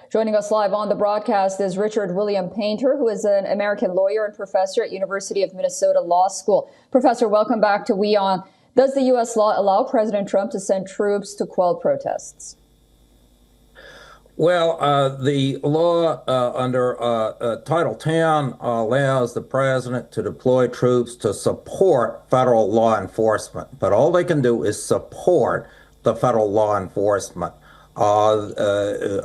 Joining us live on the broadcast is Richard William Painter, who is an American lawyer and professor at University of Minnesota Law School. Professor, welcome back to WION. Does the U.S. law allow President Trump to send troops to quell protests? Well, the law under Title 10 allows the president to deploy troops to support federal law enforcement, but all they can do is support the federal law enforcement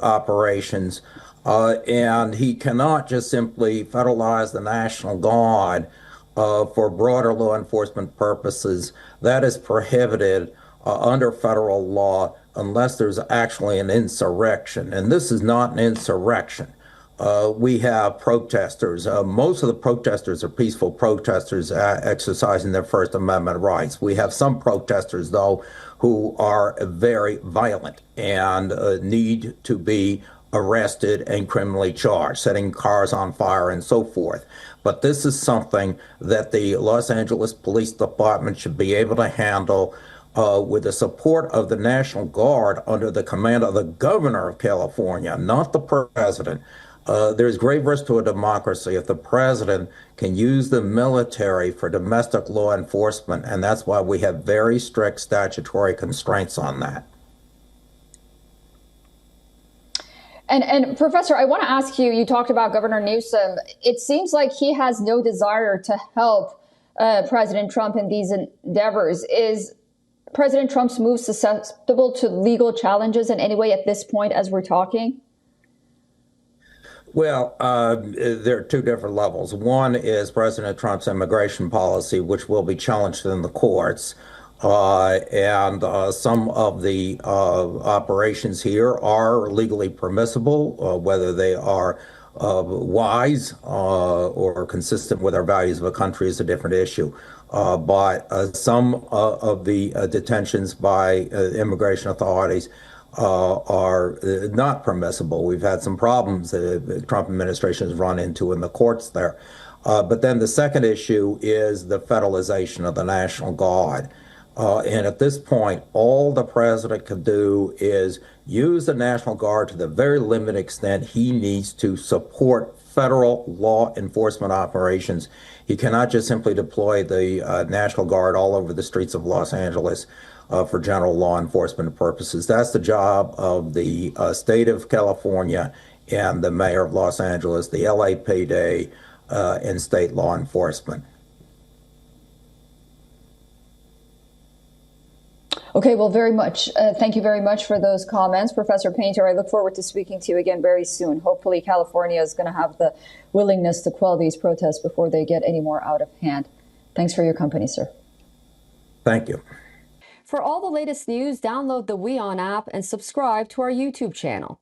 operations, and he cannot just simply federalize the National Guard for broader law enforcement purposes. That is prohibited under federal law unless there's actually an insurrection. And this is not an insurrection. We have protesters. Most of the protesters are peaceful protesters exercising their First Amendment rights. We have some protesters, though, who are very violent and need to be arrested and criminally charged, setting cars on fire and so forth. But this is something that the Los Angeles Police Department should be able to handle with the support of the National Guard under the command of the governor of California, not the president. There's grave risk to a democracy if the president can use the military for domestic law enforcement, and that's why we have very strict statutory constraints on that. And Professor, I want to ask you, you talked about Governor Newsom. It seems like he has no desire to help President Trump in these endeavors. Is President Trump's move susceptible to legal challenges in any way at this point as we're talking? Well, there are two different levels. One is President Trump's immigration policy, which will be challenged in the courts. And some of the operations here are legally permissible, whether they are wise or consistent with our values of a country is a different issue. But some of the detentions by immigration authorities are not permissible. We've had some problems the Trump administration has run into in the courts there. But then the second issue is the federalization of the National Guard. And at this point, all the president can do is use the National Guard to the very limited extent he needs to support federal law enforcement operations. He cannot just simply deploy the National Guard all over the streets of Los Angeles for general law enforcement purposes. That's the job of the state of California and the mayor of Los Angeles, the LAPD, and state law enforcement. Okay, well, thank you very much for those comments, Professor Painter. I look forward to speaking to you again very soon. Hopefully, California is going to have the willingness to quell these protests before they get any more out of hand. Thanks for your company, sir. Thank you. For all the latest news, download the WION app and subscribe to our YouTube channel.